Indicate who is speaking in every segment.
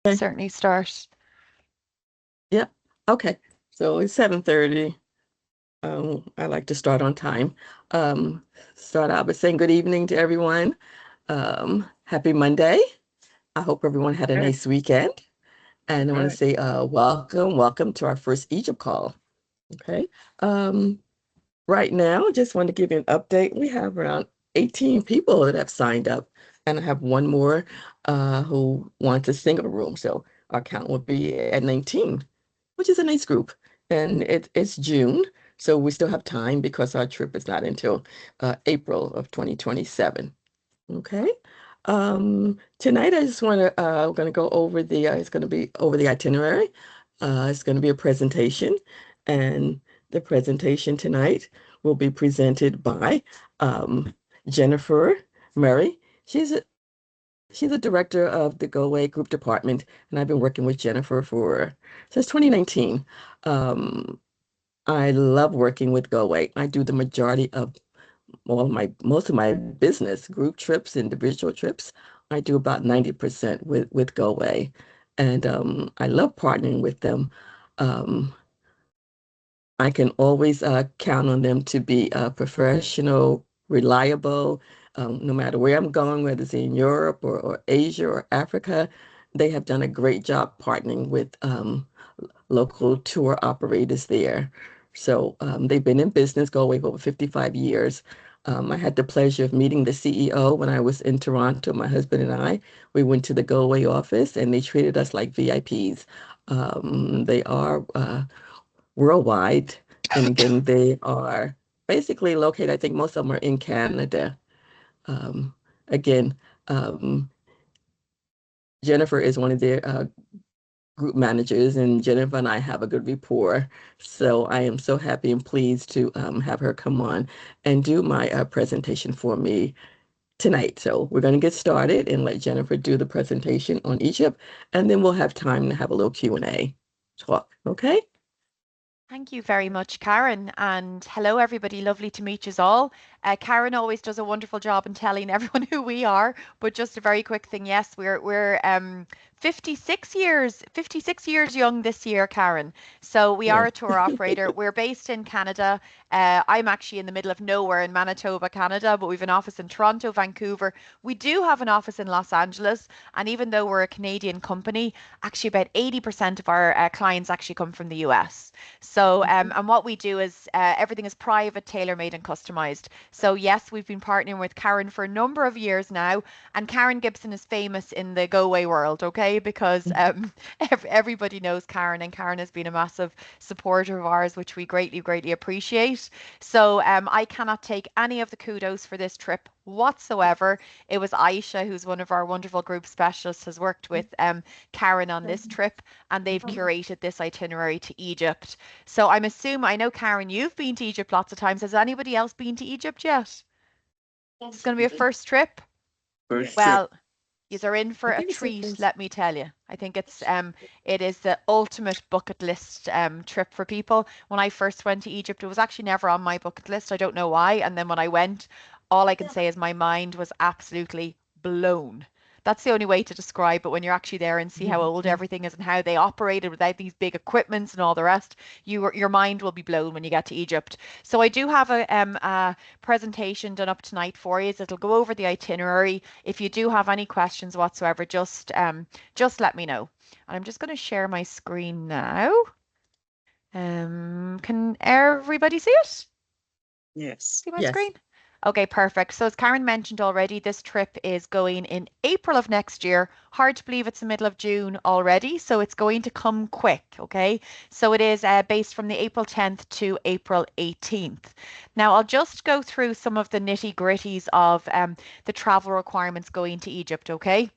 Speaker 1: Okay.
Speaker 2: certainly start.
Speaker 1: Yeah. Okay. So it's 7:30. I like to start on time. Um, Start out by saying good evening to everyone. Happy Monday. I hope everyone had a
Speaker 3: Right,
Speaker 1: nice weekend. And I want to
Speaker 3: right.
Speaker 1: say welcome to our first Egypt call. Okay. Um, right now, just want to give you an update. We have around 18 people that have signed up, and I have one more who wants a single room. So our count will be at 19, which is a nice group. And it's June, so we still have time because our trip is not until April of 2027. Okay. Tonight I just want to we're going to go over the it's going to be over the itinerary. It's going to be a presentation, and the presentation tonight will be presented by um, Jennifer Murray. She's a director of the Go Away Group Department, and I've been working with Jennifer for since 2019. Um, I love working with Go Away. I do the majority of most of my business, group trips, individual trips, I do about 90% with Go Away. And I love partnering with them. Um, I can always count on them to be professional, reliable, no matter where I'm going, whether it's in Europe or Asia or Africa. They have done a great job partnering with local tour operators there. So they've been in business, go away for over 55 years. I had the pleasure of meeting the CEO when I was in Toronto. My husband and I, we went to the Go Away office and they treated us like VIPs. They are worldwide. And again, they are basically located, I think most of them are in Canada. Um, again, um, Jennifer is one of their group managers, and Jennifer and I have a good rapport. So I am so happy and pleased to have her come on and do my presentation for me tonight. So we're going to get started and let Jennifer do the presentation on Egypt, and then we'll have time to have a little Q&A talk. Okay?
Speaker 2: Thank you very much, Karen. And hello, everybody. Lovely to meet you all. Karen always does a wonderful job in telling everyone who we are. But just a very quick thing. Yes, we're 56 years young this year, Karen. So we are
Speaker 1: Yeah.
Speaker 2: a tour operator. We're based in Canada. I'm actually in the middle of nowhere in Manitoba, Canada, but we've an office in Toronto, Vancouver. We do have an office in Los Angeles. And even though we're a Canadian company, actually about 80% of our clients actually come from the US. So, and what we do is everything is private, tailor-made, and customized. So, yes, we've been partnering with Karen for a number of years now, and Karen Gibson is famous in the go away world, okay? Because everybody knows Karen, and Karen has been a massive supporter of ours, which we greatly, greatly appreciate. So, I cannot take any of the kudos for this trip whatsoever. It was Aisha, who's one of our wonderful group specialists, has worked with Karen on this trip, and they've curated this itinerary to Egypt. So I'm assuming, I know, Karen, you've been to Egypt lots of times. Has anybody else been to Egypt yet? It's going to be a first trip.
Speaker 3: First trip.
Speaker 2: Well, yous are in for
Speaker 1: I
Speaker 2: a
Speaker 1: think it's the
Speaker 2: treat,
Speaker 1: first.
Speaker 2: let me tell you. I think it is the ultimate bucket list trip for people. When I first went to Egypt, it was actually never on my bucket list. I don't know why. And then when I went, all I can say is my mind was absolutely blown. That's the only way to describe it when you're actually there and see how old everything is and how they operated without these big equipments and all the rest. Your mind will be blown when you get to Egypt. So I do have a presentation done up tonight for you. So it'll go over the itinerary. If you do have any questions whatsoever, just let me know. And I'm just going to share my screen now. Can everybody see it?
Speaker 3: Yes.
Speaker 2: See my
Speaker 1: Yes.
Speaker 2: screen? Okay, perfect. So as Karen mentioned already, this trip is going in April of next year. Hard to believe it's the middle of June already, so it's going to come quick, okay? So it is based from the April 10th to April 18th. Now, I'll just go through some of the nitty-gritties of the travel requirements going to Egypt, okay?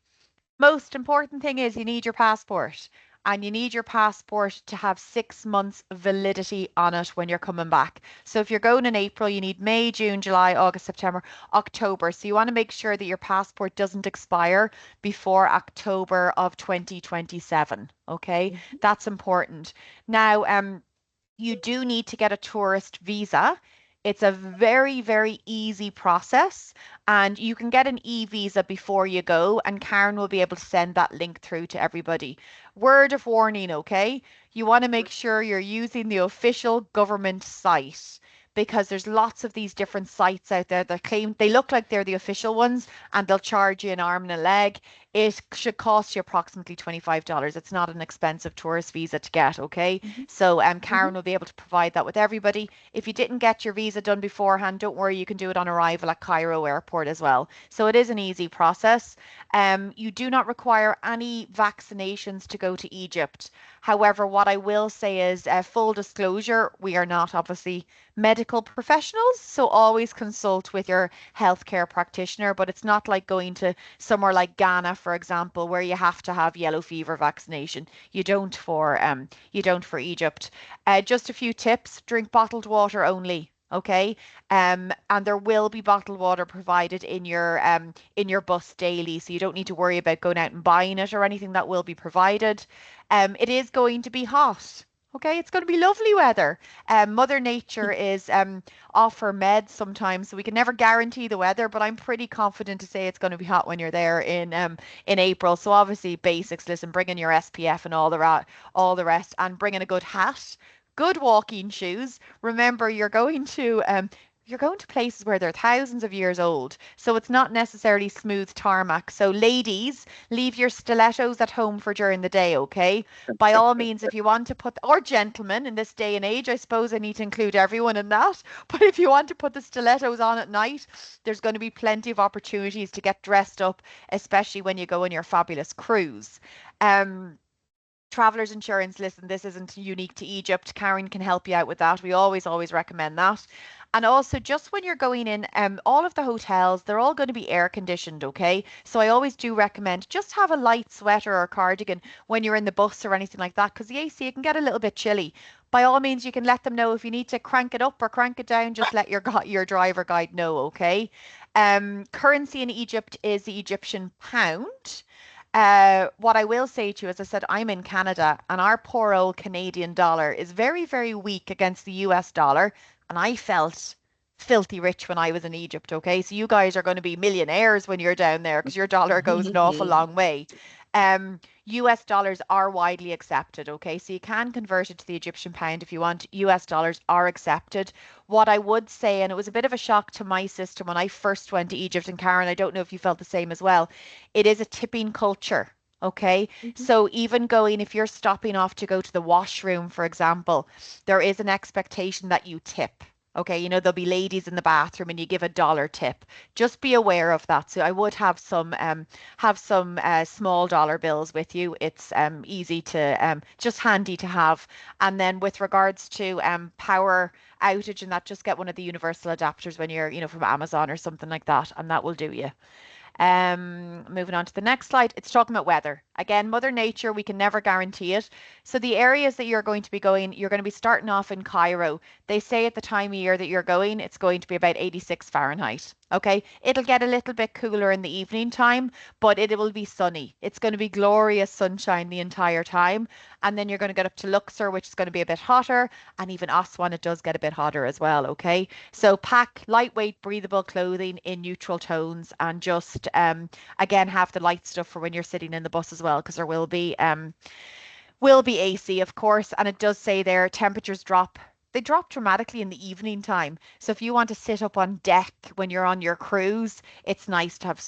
Speaker 2: Most important thing is you need your passport, and you need your passport to have 6 months validity on it when you're coming back. So if you're going in April, you need May, June, July, August, September, October. So you want to make sure that your passport doesn't expire before October of 2027. Okay, that's important. Now, you do need to get a tourist visa. It's a very, very easy process, and you can get an e-visa before you go, and Karen will be able to send that link through to everybody. Word of warning, okay? You want to make sure you're using the official government site because there's lots of these different sites out there that claim they look like they're the official ones and they'll charge you an arm and a leg. It should cost you approximately $25. It's not an expensive tourist visa to get, okay?
Speaker 1: Mhm.
Speaker 2: So
Speaker 1: Mhm.
Speaker 2: Karen will be able to provide that with everybody. If you didn't get your visa done beforehand, don't worry, you can do it on arrival at Cairo airport as well. So it is an easy process. You do not require any vaccinations to go to Egypt. However, what I will say is, full disclosure, we are not obviously medical professionals, so always consult with your healthcare practitioner. But it's not like going to somewhere like Ghana, for example, where you have to have yellow fever vaccination. You don't for Egypt. Just a few tips: drink bottled water only. Okay. And there will be bottled water provided in your bus daily, so you don't need to worry about going out and buying it or anything. That will be provided. It is going to be hot. Okay, it's going to be lovely weather. Mother Nature is off her meds sometimes, so we can never guarantee the weather, but I'm pretty confident to say it's going to be hot when you're there in April. So obviously basics, listen, bring in your SPF and all the rest, and bring in a good hat, good walking shoes. Remember, you're going to places where they're thousands of years old, so it's not necessarily smooth tarmac. So ladies, leave your stilettos at home for during the day, okay? By all means, if you want to put, or gentlemen in this day and age, I suppose I need to include everyone in that. But if you want to put the stilettos on at night, there's going to be plenty of opportunities to get dressed up, especially when you go on your fabulous cruise. Um, Travelers insurance, listen, this isn't unique to Egypt. Karen can help you out with that. We always recommend that. And also, just when you're going in, all of the hotels, they're all going to be air conditioned, okay? So I always do recommend just have a light sweater or cardigan when you're in the bus or anything like that, because the AC, it can get a little bit chilly. By all means, you can let them know if you need to crank it up or crank it down, just let your driver guide know, okay? Currency in Egypt is the Egyptian pound. What I will say to you, as I said, I'm in Canada and our poor old Canadian dollar is very, very weak against the US dollar. And I felt filthy rich when I was in Egypt. Okay. So you guys are going to be millionaires when you're down there because your dollar goes an awful long way. US dollars are widely accepted. Okay. So you can convert it to the Egyptian pound if you want. US dollars are accepted. What I would say, and it was a bit of a shock to my system when I first went to Egypt, and Karen, I don't know if you felt the same as well, it is a tipping culture. Okay.
Speaker 1: Mhm.
Speaker 2: So even going, if you're stopping off to go to the washroom, for example, there is an expectation that you tip. Okay. You know, there'll be ladies in the bathroom and you give $1 tip. Just be aware of that. So I would have some small dollar bills with you. It's easy to just handy to have. And then with regards to power outage and that, just get one of the universal adapters when you're, from Amazon or something like that, and that will do you. Moving on to the next slide, it's talking about weather. Again, Mother Nature, we can never guarantee it. So the areas that you're going to be going, you're going to be starting off in Cairo. They say at the time of year that you're going, it's going to be about 86 Fahrenheit. Okay, it'll get a little bit cooler in the evening time, but it will be sunny. It's going to be glorious sunshine the entire time. And then you're going to get up to Luxor, which is going to be a bit hotter, and even Aswan, it does get a bit hotter as well. Okay, so pack lightweight, breathable clothing in neutral tones, and just again have the light stuff for when you're sitting in the bus as well, because there will be AC, of course, and it does say there temperatures drop. They drop dramatically in the evening time. So if you want to sit up on deck when you're on your cruise, it's nice to have,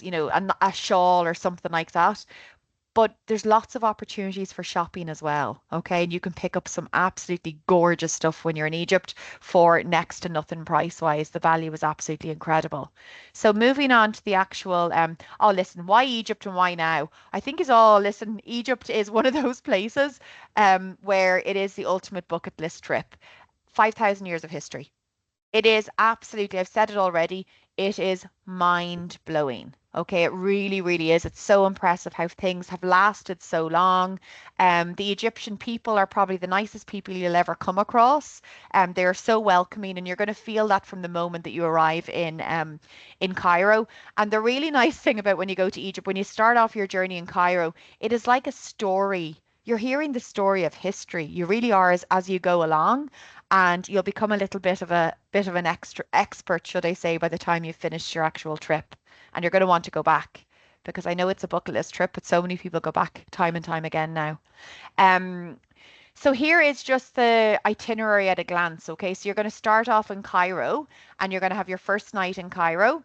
Speaker 2: a shawl or something like that. But there's lots of opportunities for shopping as well. Okay. And you can pick up some absolutely gorgeous stuff when you're in Egypt for next to nothing price wise. The value is absolutely incredible. So moving on to the actual, oh, listen, why Egypt and why now? I think is all, listen, Egypt is one of those places where it is the ultimate bucket list trip. 5,000 years of history. It is absolutely, I've said it already, it is mind blowing. Okay, it really, really is. It's so impressive how things have lasted so long. The Egyptian people are probably the nicest people you'll ever come across. They're so welcoming, and you're going to feel that from the moment that you arrive in Cairo. And the really nice thing about when you go to Egypt, when you start off your journey in Cairo, it is like a story. You're hearing the story of history. You really are as you go along. and you'll become a little bit of an extra expert, should I say, by the time you've finished your actual trip. And you're going to want to go back because I know it's a bucket list trip, but so many people go back time and time again now. Um, so here is just the itinerary at a glance. Okay, so you're going to start off in Cairo, and you're going to have your first night in Cairo.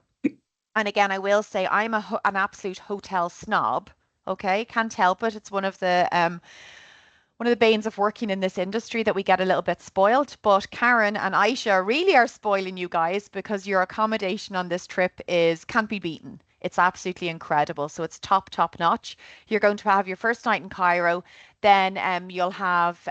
Speaker 2: And again, I will say I'm an absolute hotel snob. Okay, can't help it. It's one of the banes of working in this industry that we get a little bit spoiled. But Karen and Aisha really are spoiling you guys because your accommodation on this trip is can't be beaten. It's absolutely incredible. So it's top notch. You're going to have your first night in Cairo. Then you'll have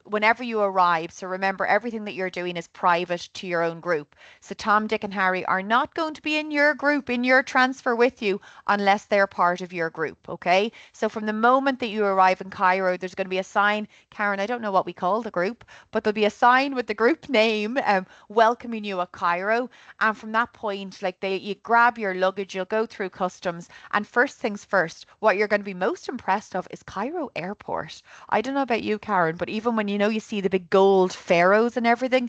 Speaker 2: whenever you arrive. So remember, everything that you're doing is private to your own group. So Tom, Dick, and Harry are not going to be in your group, in your transfer with you, unless they're part of your group. Okay. So from the moment that you arrive in Cairo, there's going to be a sign. Karen, I don't know what we call the group, but there'll be a sign with the group name welcoming you at Cairo. And from that point, like you grab your luggage, you'll go through customs. And first things first, what you're going to be most impressed of is Cairo Airport. I don't know about you, Karen, but even when you see the big gold pharaohs and everything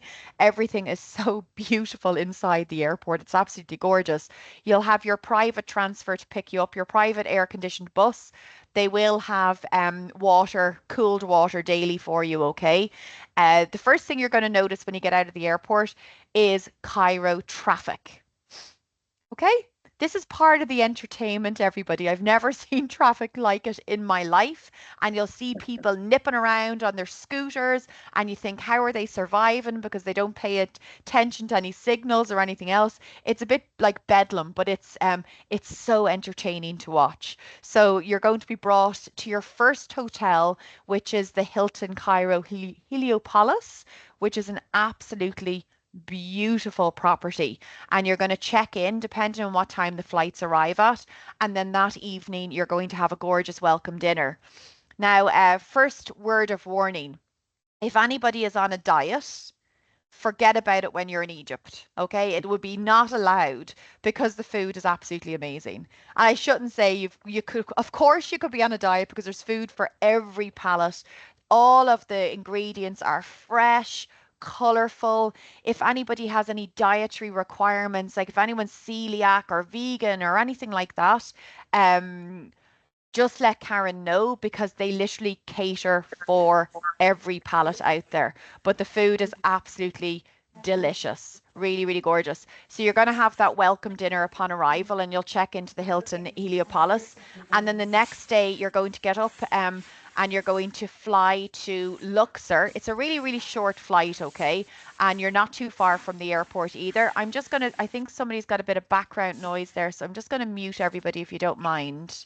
Speaker 2: is so beautiful inside the airport. It's absolutely gorgeous. You'll have your private transfer to pick you up, your private air-conditioned bus. They will have cooled water daily for you, okay? The first thing you're going to notice when you get out of the airport is Cairo traffic. Okay? This is part of the entertainment, everybody. I've never seen traffic like it in my life. And you'll see people nipping around on their scooters, and you think, how are they surviving? Because they don't pay attention to any signals or anything else. It's a bit like bedlam, but it's so entertaining to watch. So you're going to be brought to your first hotel, which is the Hilton Cairo Heliopolis, which is an absolutely beautiful property. And you're going to check in depending on what time the flights arrive at. And then that evening, you're going to have a gorgeous welcome dinner. Now, first word of warning, if anybody is on a diet, forget about it when you're in Egypt. Okay, it would be not allowed because the food is absolutely amazing. And I shouldn't say you could, of course, you could be on a diet because there's food for every palate. All of the ingredients are fresh, colorful. If anybody has any dietary requirements, like if anyone's celiac or vegan or anything like that, um, just let Karen know because they literally cater for every palate out there. But the food is absolutely delicious, really, really gorgeous. So you're going to have that welcome dinner upon arrival, and you'll check into the Hilton Heliopolis. And then the next day, you're going to get up and you're going to fly to Luxor. It's a really, really short flight, okay? And you're not too far from the airport either. I think somebody's got a bit of background noise there, so I'm just going to mute everybody if you don't mind.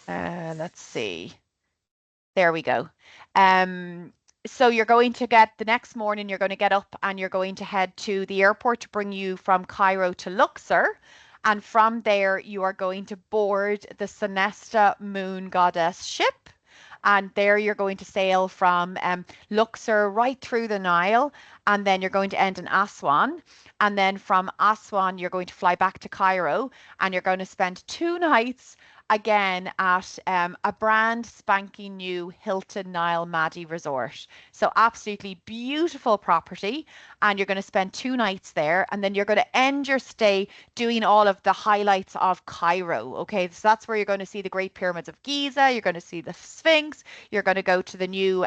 Speaker 2: Let's see. There we go. So you're going to get the next morning, you're going to get up and you're going to head to the airport to bring you from Cairo to Luxor. And from there, you are going to board the Sonesta Moon Goddess ship. And there you're going to sail from Luxor right through the Nile. And then you're going to end in Aswan. And then from Aswan, you're going to fly back to Cairo. And you're going to spend 2 nights again at a brand spanking new Hilton Nile Madi Resort. So absolutely beautiful property. And you're going to spend 2 nights there. And then you're going to end your stay doing all of the highlights of Cairo. Okay, so that's where you're going to see the Great Pyramids of Giza. You're going to see the Sphinx. You're going to go to the new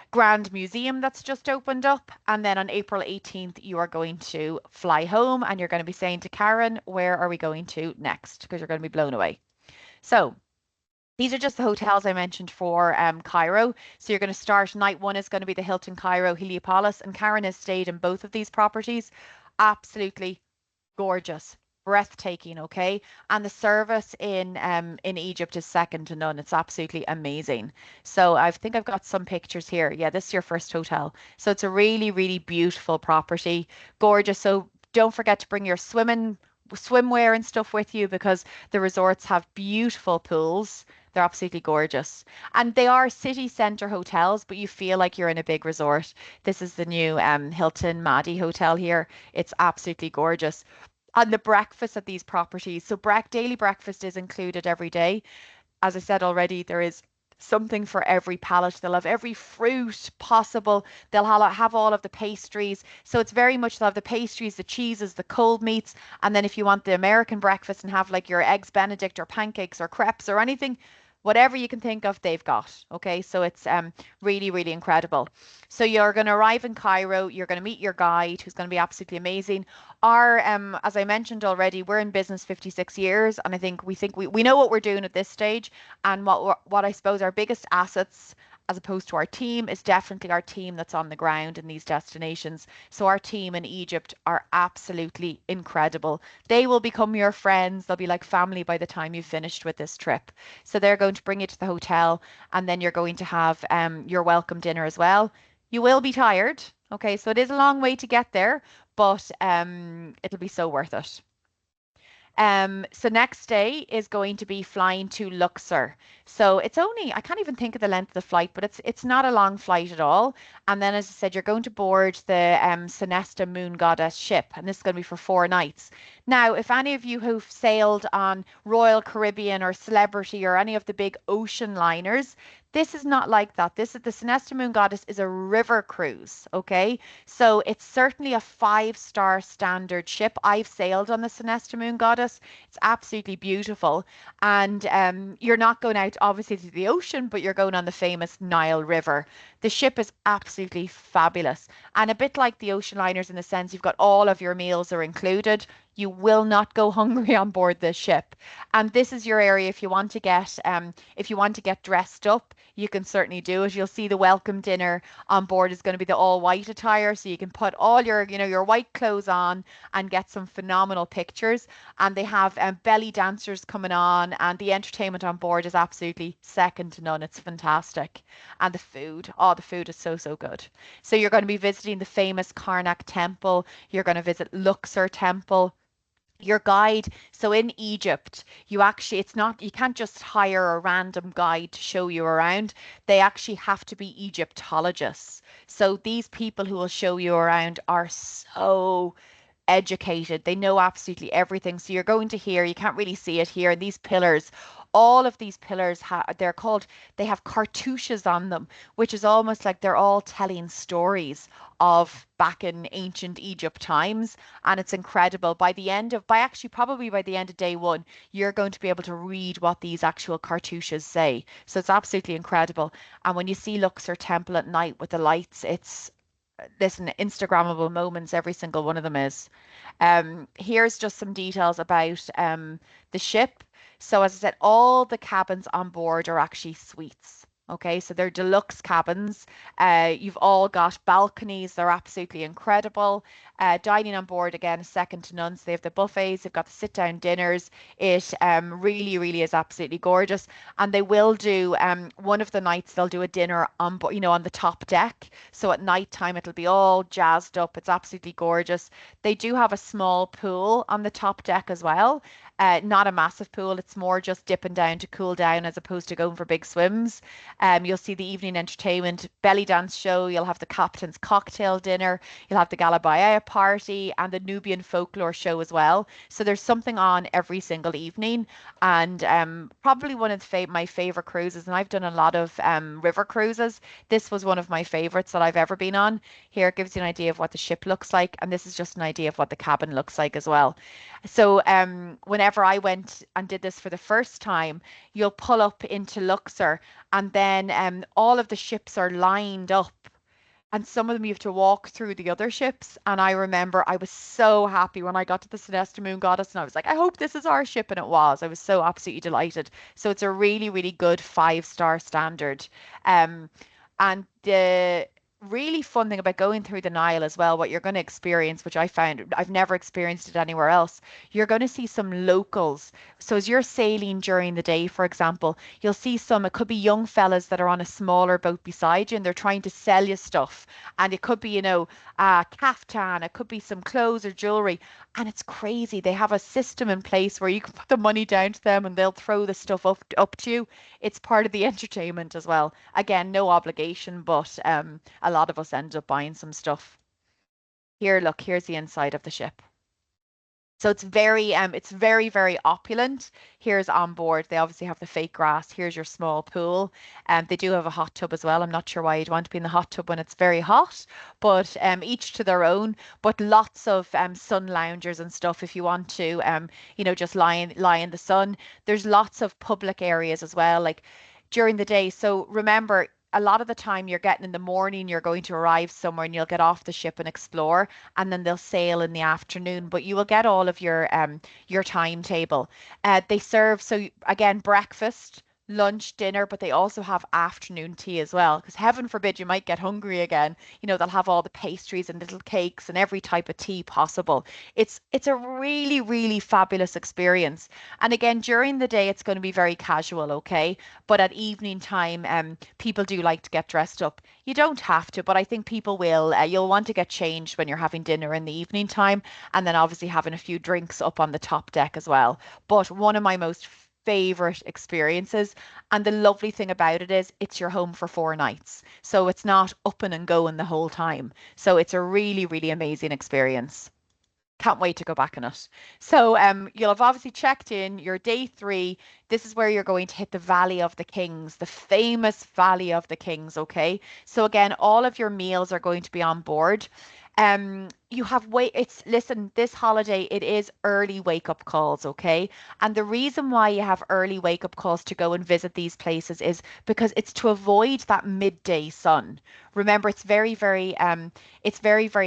Speaker 2: Grand Museum that's just opened up. And then on April 18th, you are going to fly home and you're going to be saying to Karen, where are we going to next? Because you're going to be blown away. So these are just the hotels I mentioned for Cairo. So you're going to start, night one is going to be the Hilton Cairo Heliopolis, and Karen has stayed in both of these properties. Absolutely gorgeous, breathtaking, okay? And the service in Egypt is second to none. It's absolutely amazing. So I think I've got some pictures here. Yeah, this is your first hotel. So it's a really, really beautiful property, gorgeous. So don't forget to bring your swimwear and stuff with you because the resorts have beautiful pools. They're absolutely gorgeous. And they are city center hotels, but you feel like you're in a big resort. This is the new Hilton Madi Hotel here. It's absolutely gorgeous. And the breakfast at these properties. So daily breakfast is included every day. As I said already, there is something for every palate. They'll have every fruit possible. They'll have all of the pastries. So it's very much they'll have the pastries, the cheeses, the cold meats. And then if you want the American breakfast and have like your eggs Benedict or pancakes or crepes or anything, whatever you can think of, they've got. Okay, so it's really, really incredible. So you're going to arrive in Cairo. You're going to meet your guide, who's going to be absolutely amazing. As I mentioned already, we're in business 56 years, and I think we know what we're doing at this stage, and what I suppose our biggest assets, as opposed to our team, is definitely our team that's on the ground in these destinations. So our team in Egypt are absolutely incredible. They will become your friends. They'll be like family by the time you've finished with this trip. So they're going to bring you to the hotel, and then you're going to have your welcome dinner as well. You will be tired. Okay, so it is a long way to get there, but it'll be so worth it. So next day is going to be flying to Luxor. So it's only, I can't even think of the length of the flight, but it's not a long flight at all. And then, as I said, you're going to board the Sonesta Moon Goddess ship, and this is going to be for 4 nights. Now, if any of you who've sailed on Royal Caribbean or Celebrity or any of the big ocean liners, this is not like that. This is the Sonesta Moon Goddess is a river cruise, okay? So it's certainly a 5-star standard ship. I've sailed on the Sonesta Moon Goddess. It's absolutely beautiful. And you're not going out, obviously, to the ocean, but you're going on the famous Nile River. The ship is absolutely fabulous. And a bit like the ocean liners in the sense you've got all of your meals are included. You will not go hungry on board this ship. And this is your area if you want to get dressed up, you can certainly do it. You'll see the welcome dinner on board is going to be the all white attire, so you can put all your white clothes on and get some phenomenal pictures. And they have belly dancers coming on, and the entertainment on board is absolutely second to none. It's fantastic. And the food is so, so good. So you're going to be visiting the famous Karnak temple. You're going to visit Luxor temple, your guide. So in Egypt, you can't just hire a random guide to show you around. They actually have to be Egyptologists. So these people who will show you around are so educated. They know absolutely everything. So you're going to hear, you can't really see it here, these pillars, all of these pillars, they have cartouches on them, which is almost like they're all telling stories of back in ancient Egypt times. And it's incredible. Probably by the end of day one, you're going to be able to read what these actual cartouches say. So it's absolutely incredible. And when you see Luxor Temple at night with the lights, it's listen, Instagrammable moments, every single one of them is. Here's just some details about the ship. So as I said, all the cabins on board are actually suites. Okay, so they're deluxe cabins. You've all got balconies. They're absolutely incredible. Dining on board, again, is second to none. So they have the buffets, they've got the sit-down dinners. It really, really is absolutely gorgeous. And they will do, one of the nights, they'll do a dinner on the top deck. So at night time, it'll be all jazzed up. It's absolutely gorgeous. They do have a small pool on the top deck as well. Not a massive pool. It's more just dipping down to cool down as opposed to going for big swims. You'll see the evening entertainment, belly dance show. You'll have the captain's cocktail dinner. You'll have the Galabaya party and the Nubian folklore show as well. So there's something on every single evening. And probably one of my favorite cruises, and I've done a lot of river cruises. This was one of my favorites that I've ever been on. Here it gives you an idea of what the ship looks like, and this is just an idea of what the cabin looks like as well. So whenever I went and did this for the first time, you'll pull up into Luxor, and then all of the ships are lined up, and some of them you have to walk through the other ships. And I remember I was so happy when I got to the Celeste Moon Goddess, and I was like, I hope this is our ship, and it was. I was so absolutely delighted. So it's a really, really good 5-star standard. And the really fun thing about going through the Nile as well, what you're going to experience, which I found I've never experienced it anywhere else, you're going to see some locals. So as you're sailing during the day, for example, you'll see it could be young fellas that are on a smaller boat beside you, and they're trying to sell you stuff. And it could be, a caftan, it could be some clothes or jewelry. And it's crazy. They have a system in place where you can put the money down to them and they'll throw the stuff up to you. It's part of the entertainment as well. Again, no obligation, but a lot of us end up buying some stuff. Here, look, here's the inside of the ship. So it's very, very opulent. Here's on board. They obviously have the fake grass. Here's your small pool. They do have a hot tub as well. I'm not sure why you'd want to be in the hot tub when it's very hot, but each to their own. But lots of sun loungers and stuff if you want to, just lie in the sun. There's lots of public areas as well, like during the day. So remember, a lot of the time you're getting in the morning, you're going to arrive somewhere and you'll get off the ship and explore, and then they'll sail in the afternoon. But you will get all of your timetable. They serve again breakfast, lunch, dinner, but they also have afternoon tea as well. Because heaven forbid you might get hungry again. They'll have all the pastries and little cakes and every type of tea possible. It's a really, really fabulous experience. And again, during the day it's going to be very casual, okay? But at evening time, people do like to get dressed up. You don't have to, but I think people will. You'll want to get changed when you're having dinner in the evening time, and then obviously having a few drinks up on the top deck as well. But one of my most favorite experiences, and the lovely thing about it is it's your home for 4 nights. So it's not up and going the whole time. So it's a really, really amazing experience. Can't wait to go back on it. So you'll have obviously checked in your day 3. This is where you're going to hit the Valley of the Kings, the famous Valley of the Kings, okay? So again, all of your meals are going to be on board. You have listen, this holiday, it is early wake up calls, okay? And the reason why you have early wake up calls to go and visit these places is because it's to avoid that midday sun. Remember, it's very, very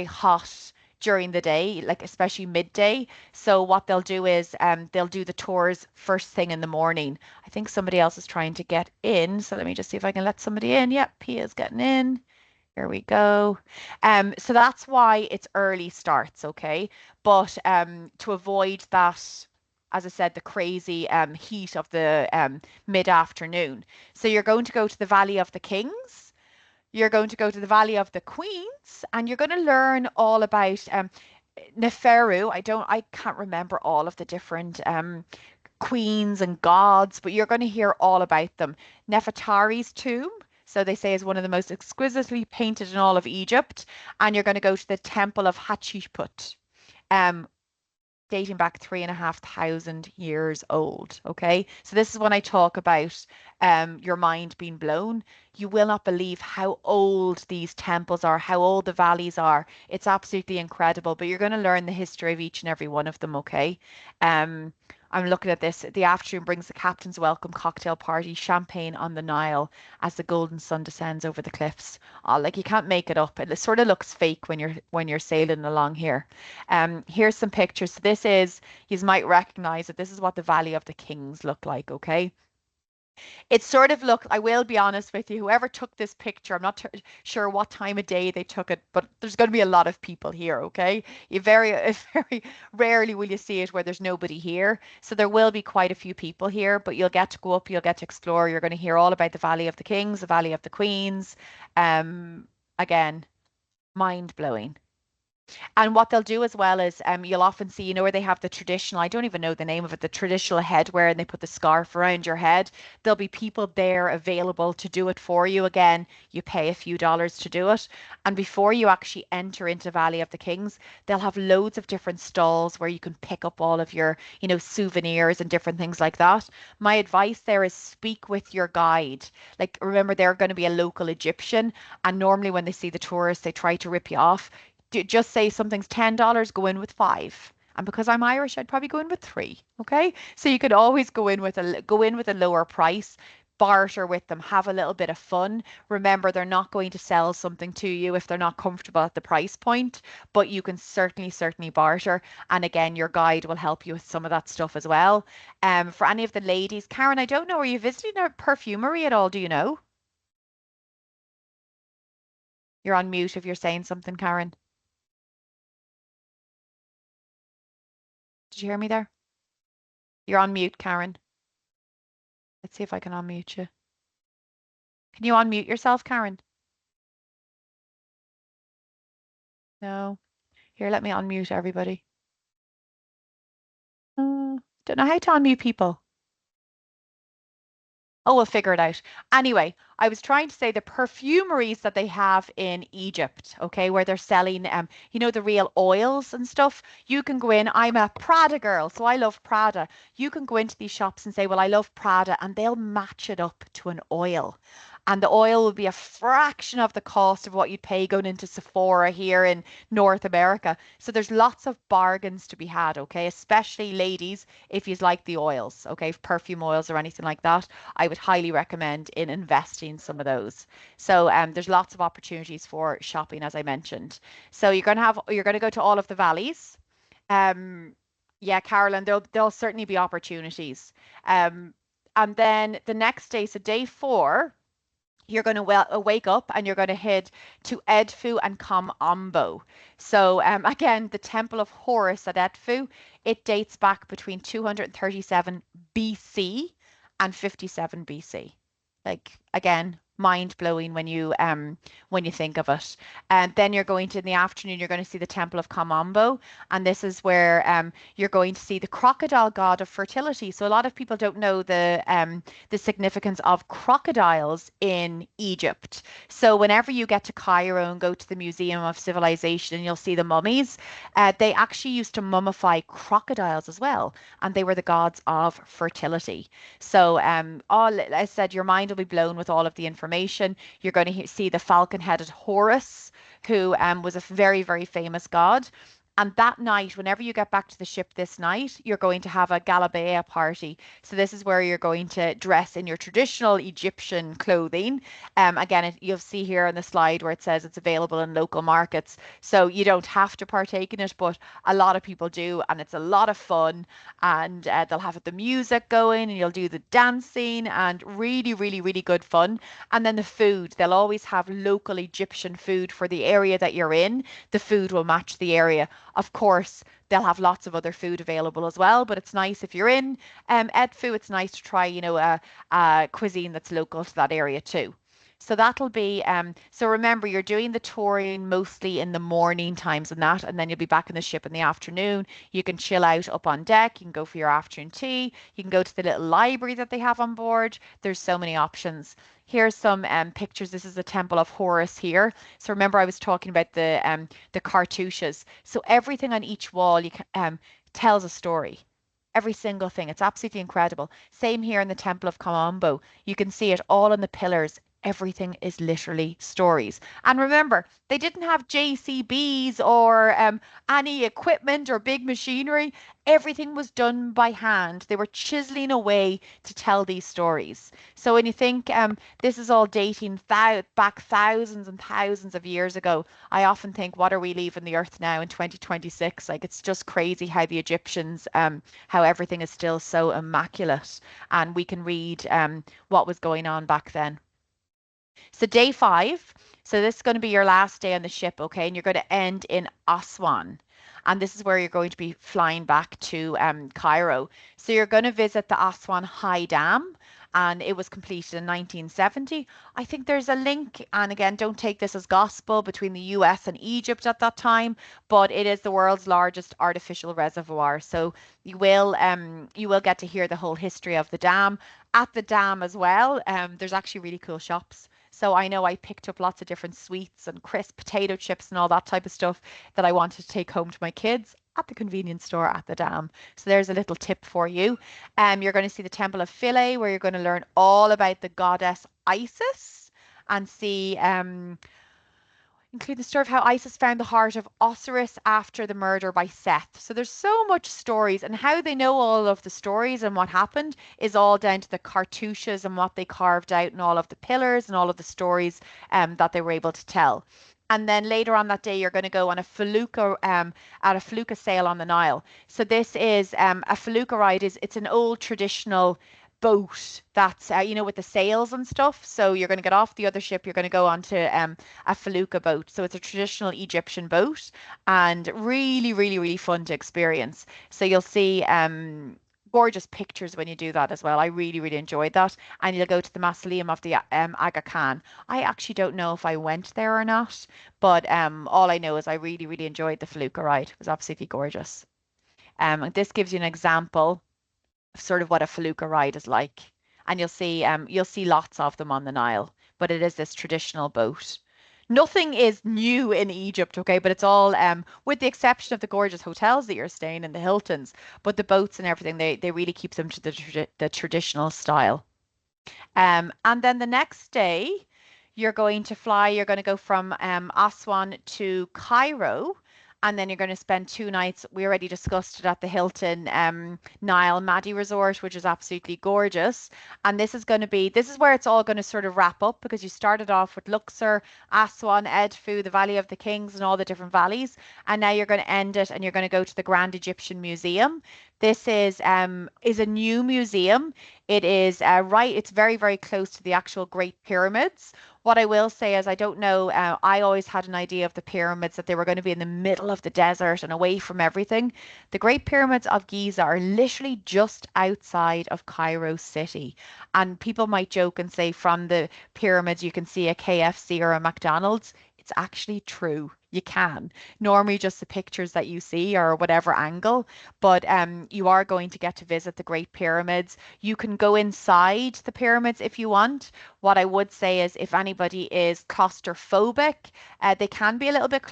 Speaker 2: hot during the day, like especially midday. So what they'll do is they'll do the tours first thing in the morning. I think somebody else is trying to get in. So let me just see if I can let somebody in. Yep, Pia's getting in. Here we go. So that's why it's early starts, okay? But to avoid that, as I said, the crazy heat of the mid-afternoon. So you're going to go to the Valley of the Kings. You're going to go to the Valley of the Queens, and you're going to learn all about Neferu. I can't remember all of the different queens and gods, but you're going to hear all about them. Nefertari's tomb, so they say, is one of the most exquisitely painted in all of Egypt, and you're going to go to the Temple of Hatshepsut. Um, Dating back 3,500 years old. Okay. So this is when I talk about your mind being blown. You will not believe how old these temples are, how old the valleys are. It's absolutely incredible, but you're going to learn the history of each and every one of them. Okay. Um, I'm looking at this. The afternoon brings the captain's welcome cocktail party, champagne on the Nile as the golden sun descends over the cliffs. Oh, like you can't make it up. It sort of looks fake when you're sailing along here. Here's some pictures. So you might recognize that this is what the Valley of the Kings look like, okay? It sort of looked, I will be honest with you, whoever took this picture, I'm not sure what time of day they took it, but there's going to be a lot of people here, okay? Very rarely will you see it where there's nobody here. So there will be quite a few people here, but you'll get to go up, you'll get to explore, you're going to hear all about the Valley of the Kings, the Valley of the Queens. Again, mind blowing. And what they'll do as well is you'll often see, where they have the traditional, I don't even know the name of it, the traditional headwear, and they put the scarf around your head. There'll be people there available to do it for you. Again, you pay a few dollars to do it. And before you actually enter into Valley of the Kings, they'll have loads of different stalls where you can pick up all of your, souvenirs and different things like that. My advice there is speak with your guide. Like, remember, they're going to be a local Egyptian, and normally when they see the tourists, they try to rip you off. Just say something's $10, go in with 5. And because I'm Irish, I'd probably go in with 3. Okay. So you could always go in with a lower price, barter with them, have a little bit of fun. Remember, they're not going to sell something to you if they're not comfortable at the price point, but you can certainly barter. And again, your guide will help you with some of that stuff as well. For any of the ladies, Karen, I don't know, are you visiting a perfumery at all? Do you know? You're on mute if you're saying something, Karen. Did you hear me there? You're on mute, Karen. Let's see if I can unmute you. Can you unmute yourself, Karen? No. Here, let me unmute everybody. Don't know how to unmute people. Oh, we'll figure it out. Anyway, I was trying to say the perfumeries that they have in Egypt, okay, where they're selling, the real oils and stuff. You can go in. I'm a Prada girl, so I love Prada. You can go into these shops and say, well, I love Prada, and they'll match it up to an oil. And the oil will be a fraction of the cost of what you'd pay going into Sephora here in North America. So there's lots of bargains to be had, okay, especially ladies, if you like the oils, okay, perfume oils or anything like that. I would highly recommend in investing some of those. So there's lots of opportunities for shopping, as I mentioned. So you're going to go to all of the valleys. Um, yeah, Carolyn, there'll certainly be opportunities. Um, and then the next day, so day 4, you're going to wake up and you're going to head to Edfu and Kom So again, the Temple of Horus at Edfu, it dates back between 237 BC and 57 BC. Like again, mind blowing when you think of it. And then you're going to in the afternoon, you're going to see the Temple of Kamambo, and this is where you're going to see the crocodile god of fertility. So a lot of people don't know the significance of crocodiles in Egypt. So whenever you get to Cairo and go to the Museum of Civilization and you'll see the mummies, they actually used to mummify crocodiles as well, and they were the gods of fertility. So all I said, your mind will be blown with all of the information. You're going to see the falcon-headed Horus, who was a very, very famous god. And that night, whenever you get back to the ship this night, you're going to have a Galabea party. So this is where you're going to dress in your traditional Egyptian clothing. Again, you'll see here on the slide where it says it's available in local markets. So you don't have to partake in it, but a lot of people do, and it's a lot of fun. And they'll have the music going, and you'll do the dancing, and really, really, really good fun. And then the food, they'll always have local Egyptian food for the area that you're in. The food will match the area. Of course, they'll have lots of other food available as well, but it's nice if you're in Edfu, it's nice to try, a cuisine that's local to that area too. So that'll be, so remember, you're doing the touring mostly in the morning times and that, and then you'll be back in the ship in the afternoon. You can chill out up on deck. You can go for your afternoon tea. You can go to the little library that they have on board. There's so many options. Here's some pictures. This is the Temple of Horus here. So remember, I was talking about the cartouches. So everything on each wall you can, tells a story. Every single thing. It's absolutely incredible. Same here in the Temple of Kamambo. You can see it all on the pillars. Everything is literally stories. And remember, they didn't have JCBs or any equipment or big machinery. Everything was done by hand. They were chiseling away to tell these stories. So when you think this is all dating back thousands and thousands of years ago, I often think, what are we leaving the earth now in 2026? Like it's just crazy how the Egyptians, how everything is still so immaculate, and we can read what was going on back then. So day 5, so this is going to be your last day on the ship, okay? And you're going to end in Aswan. And this is where you're going to be flying back to Cairo. So you're going to visit the Aswan High Dam, and it was completed in 1970. I think there's a link, and again, don't take this as gospel, between the US and Egypt at that time, but it is the world's largest artificial reservoir. So you will get to hear the whole history of the dam. At the dam as well, there's actually really cool shops. So I know I picked up lots of different sweets and crisp potato chips and all that type of stuff that I wanted to take home to my kids at the convenience store at the dam. So there's a little tip for you. You're going to see the Temple of Philae, where you're going to learn all about the goddess Isis and see include the story of how Isis found the heart of Osiris after the murder by Seth. So there's so much stories, and how they know all of the stories and what happened is all down to the cartouches and what they carved out and all of the pillars and all of the stories that they were able to tell. And then later on that day, you're going to go on a felucca at a felucca sail on the Nile. So this is a felucca ride. It's an old traditional boat that's with the sails and stuff. So you're going to get off the other ship, you're going to go onto a felucca boat. So it's a traditional Egyptian boat, and really, really, really fun to experience. So you'll see gorgeous pictures when you do that as well. I really, really enjoyed that. And you'll go to the mausoleum of the Aga Khan. I actually don't know if I went there or not, but all I know is I really, really enjoyed the felucca ride. It was absolutely gorgeous. This gives you an example sort of what a felucca ride is like. and you'll see lots of them on the Nile. But it is this traditional boat. Nothing is new in Egypt, okay, but it's all with the exception of the gorgeous hotels that you're staying in, the Hiltons, but the boats and everything, they really keep them to the traditional style. And then the next day, you're going to fly, you're going to go from Aswan to Cairo, and then you're going to spend 2 nights. We already discussed it at the Hilton Nile Madi Resort, which is absolutely gorgeous. And this is where it's all going to sort of wrap up because you started off with Luxor, Aswan, Edfu, the Valley of the Kings, and all the different valleys. And now you're going to end it and you're going to go to the Grand Egyptian Museum. This is a new museum. It's very, very close to the actual Great Pyramids. What I will say is, I don't know, I always had an idea of the pyramids that they were going to be in the middle of the desert and away from everything. The Great Pyramids of Giza are literally just outside of Cairo city. And people might joke and say from the pyramids you can see a KFC or a McDonald's. It's actually true. You can. Normally, just the pictures that you see or whatever angle, but you are going to get to visit the Great Pyramids. You can go inside the pyramids if you want. What I would say is if anybody is claustrophobic, they can be a little bit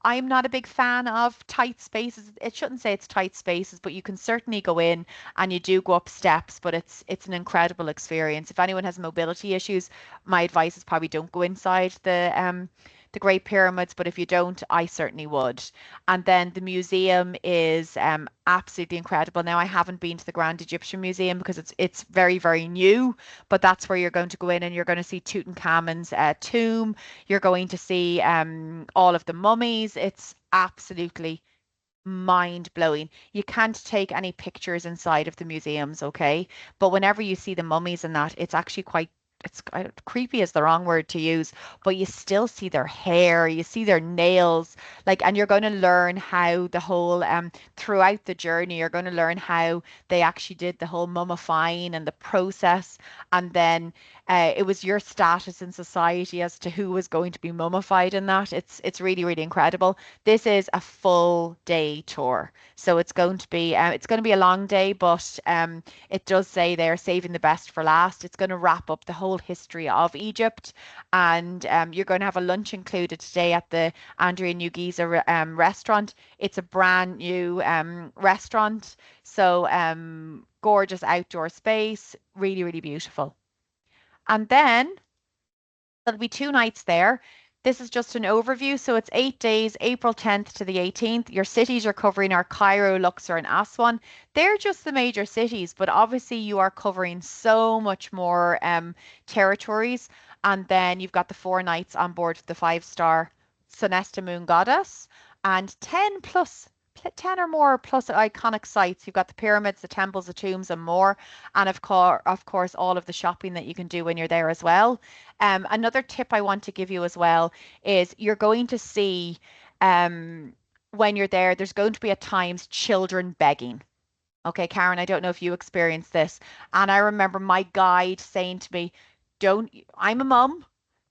Speaker 2: I'm not a big fan of tight spaces. It shouldn't say it's tight spaces, but you can certainly go in and you do go up steps, but it's an incredible experience. If anyone has mobility issues, my advice is probably don't go inside the Great Pyramids, but if you don't, I certainly would. And then the museum is absolutely incredible. Now, I haven't been to the Grand Egyptian Museum because it's very, very new, but that's where you're going to go in and you're going to see Tutankhamun's tomb. You're going to see all of the mummies. It's absolutely mind blowing. You can't take any pictures inside of the museums, okay? But whenever you see the mummies and that, it's actually quite creepy is the wrong word to use, but you still see their hair, you see their nails, like, and you're going to learn how the whole throughout the journey, you're going to learn how they actually did the whole mummifying and the process, and then it was your status in society as to who was going to be mummified in that. It's really, really incredible. This is a full day tour, so it's going to be a long day, but it does say they're saving the best for last. It's going to wrap up the whole history of Egypt, and you're going to have a lunch included today at the Andrea New Giza restaurant. It's a brand new restaurant, so gorgeous outdoor space, really, really beautiful. And then there'll be 2 nights there. This is just an overview. So it's 8 days, April 10th to the 18th. Your cities you're covering are Cairo, Luxor, and Aswan. They're just the major cities, but obviously you are covering so much more territories. And then you've got the 4 nights on board the five-star Sonesta Moon Goddess and 10 or more plus iconic sites. You've got the pyramids, the temples, the tombs, and more. And of course, all of the shopping that you can do when you're there as well. Another tip I want to give you as well is you're going to see um, when you're there, there's going to be at times children begging. Okay, Karen, I don't know if you experienced this. And I remember my guide saying to me, don't, I'm a mum.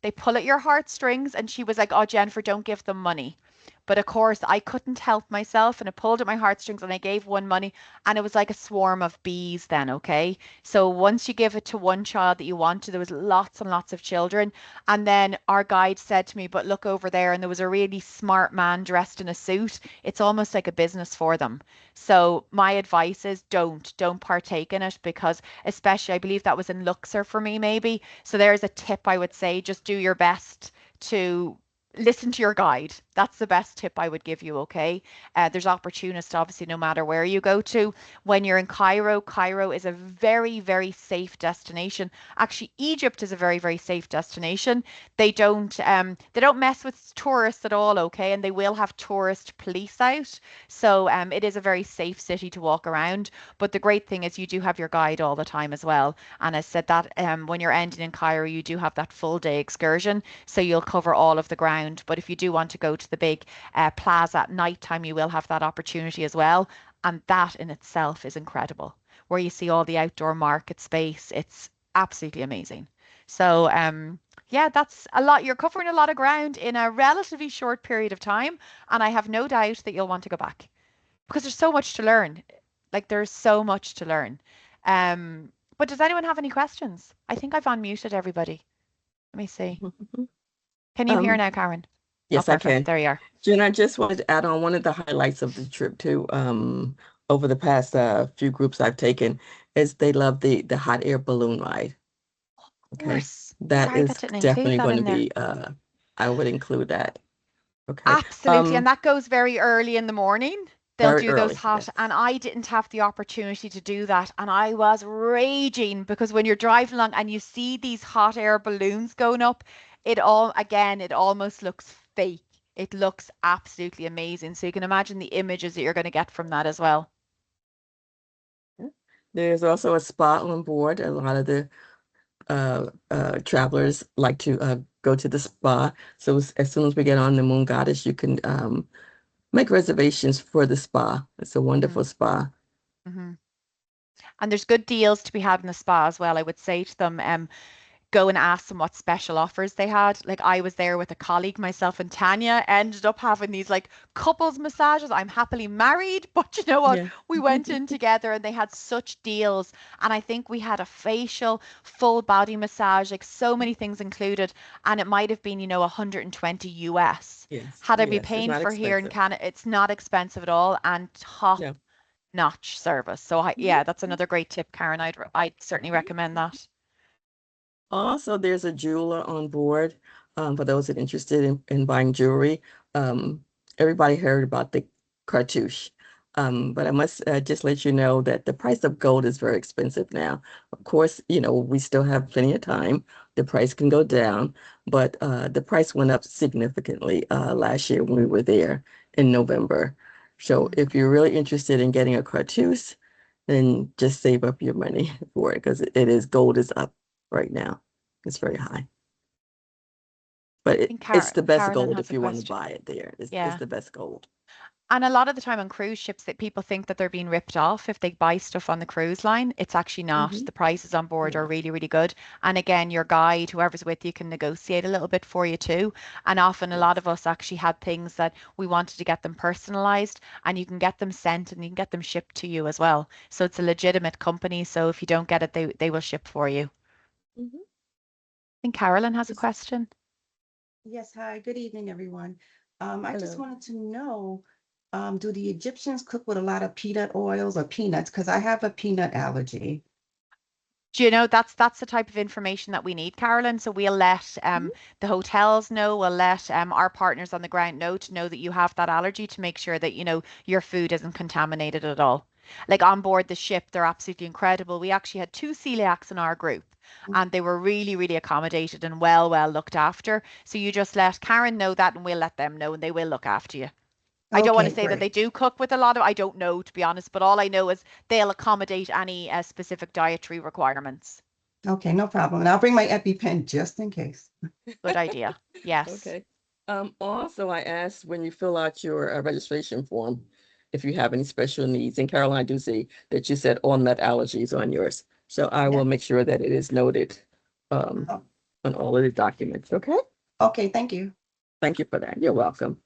Speaker 2: They pull at your heartstrings. And she was like, oh, Jennifer, don't give them money. But of course, I couldn't help myself and it pulled at my heartstrings and I gave one money and it was like a swarm of bees then, okay? So once you give it to one child that you wanted, there was lots and lots of children. And then our guide said to me, but look over there, and there was a really smart man dressed in a suit. It's almost like a business for them. So my advice is don't partake in it because especially I believe that was in Luxor for me maybe. So there's a tip I would say, just do your best to listen to your guide. That's the best tip I would give you, okay? There's opportunists, obviously, no matter where you go to. When you're in Cairo, Cairo is a very, very safe destination. Actually, Egypt is a very, very safe destination. They don't mess with tourists at all, okay? And they will have tourist police out. So it is a very safe city to walk around. But the great thing is you do have your guide all the time as well. And I said that when you're ending in Cairo, you do have that full day excursion. So you'll cover all of the ground. But if you do want to go to the big plaza at night time, you will have that opportunity as well. And that in itself is incredible, where you see all the outdoor market space. It's absolutely amazing. So, yeah, that's a lot. You're covering a lot of ground in a relatively short period of time. And I have no doubt that you'll want to go back because there's so much to learn. Like, there's so much to learn. Um, But does anyone have any questions? I think I've unmuted everybody. Let me see. Can you hear
Speaker 1: Um,
Speaker 2: now, Karen? Oh,
Speaker 1: yes, I
Speaker 2: perfect.
Speaker 1: can.
Speaker 2: There you are.
Speaker 1: Jen, I just wanted to add on one of the highlights of the trip too, over the past few groups I've taken is they love the hot air balloon ride.
Speaker 2: Of
Speaker 1: Okay.
Speaker 2: course.
Speaker 1: That
Speaker 2: Sorry
Speaker 1: is
Speaker 2: that didn't include
Speaker 1: definitely
Speaker 2: that
Speaker 1: going to
Speaker 2: in there.
Speaker 1: be I would include that. Okay.
Speaker 2: Absolutely. And that goes very early in the morning. They'll
Speaker 1: Very
Speaker 2: do those
Speaker 1: early.
Speaker 2: hot,
Speaker 1: Yes.
Speaker 2: and I didn't have the opportunity to do that. And I was raging because when you're driving along and you see these hot air balloons going up, it almost looks fake. It looks absolutely amazing. So you can imagine the images that you're going to get from that as well.
Speaker 1: Yeah. There's also a spa on board. A lot of the travelers like to go to the spa. So as soon as we get on the Moon Goddess, you can make reservations for the spa. It's a
Speaker 2: Hmm.
Speaker 1: wonderful spa.
Speaker 2: Hmm. And there's good deals to be had in the spa as well. I would say to them, go and ask them what special offers they had. Like I was there with a colleague, myself and Tanya, ended up having these like couples massages. I'm happily married, but you know what?
Speaker 1: Yeah.
Speaker 2: We went in together and they had such deals. And I think we had a facial, full body massage, like so many things included. And it might have been, 120 US.
Speaker 1: Yes.
Speaker 2: Had I be
Speaker 1: Yes. It's
Speaker 2: paying
Speaker 1: not
Speaker 2: for here in
Speaker 1: expensive.
Speaker 2: Canada, it's not expensive at all and top
Speaker 1: Yeah.
Speaker 2: notch service. So
Speaker 1: Mhm.
Speaker 2: yeah, that's another great tip, Karen. I'd certainly recommend that.
Speaker 1: Also, there's a jeweler on board for those that are interested in buying jewelry. Um, Everybody heard about the cartouche, but I must just let you know that the price of gold is very expensive now. Of course, we still have plenty of time. The price can go down, but the price went up significantly last year when we were there in November. So
Speaker 2: Mm.
Speaker 1: if you're really interested in getting a cartouche, then just save up your money for it because it is gold is up right now. It's very high. But
Speaker 2: I
Speaker 1: it,
Speaker 2: think
Speaker 1: it's the best
Speaker 2: Carolyn
Speaker 1: gold
Speaker 2: has
Speaker 1: if
Speaker 2: a
Speaker 1: you want to
Speaker 2: question.
Speaker 1: buy it there. It's
Speaker 2: Yeah.
Speaker 1: the best gold.
Speaker 2: And a lot of the time on cruise ships that people think that they're being ripped off if they buy stuff on the cruise line. It's actually not.
Speaker 1: Hmm.
Speaker 2: The prices on board are
Speaker 1: Yeah.
Speaker 2: really, really good. And again, your guide, whoever's with you, can negotiate a little bit for you too. And often a lot
Speaker 1: Yes.
Speaker 2: of us actually had things that we wanted to get them personalized and you can get them sent and you can get them shipped to you as well. So it's a legitimate company. So if you don't get it, they will ship for you. I
Speaker 1: Hmm.
Speaker 2: think Carolyn has a
Speaker 3: Yes,
Speaker 2: question.
Speaker 3: yes, hi, good evening, everyone. I just
Speaker 1: Hello.
Speaker 3: wanted to know, do the Egyptians cook with a lot of peanut oils or peanuts? Because I have a peanut allergy.
Speaker 2: Do you know that's the type of information that we need, Carolyn? So we'll let
Speaker 1: Mhm.
Speaker 2: the hotels know, we'll let our partners on the ground know to know that you have that allergy to make sure that your food isn't contaminated at all. Like on board the ship, they're absolutely incredible. We actually had two celiacs in our group, and they were really, really accommodated and well looked after. So you just let Karen know that, and we'll let them know, and they will look after you. I don't want to
Speaker 3: Okay,
Speaker 2: say that they
Speaker 3: great.
Speaker 2: do cook with a lot of, I don't know to be honest, but all I know is they'll accommodate any specific dietary requirements.
Speaker 3: Okay, no problem. And I'll bring my EpiPen just in case.
Speaker 2: Good idea. Yes.
Speaker 1: Okay. Also, I asked when you fill out your registration form if you have any special needs. And Caroline, I do see that you said all nut allergies on yours. So I will
Speaker 3: Yes.
Speaker 1: make sure that it is noted um,
Speaker 3: Oh,
Speaker 1: on all of the documents. Okay.
Speaker 3: okay, thank you.
Speaker 1: Thank you for that. You're welcome.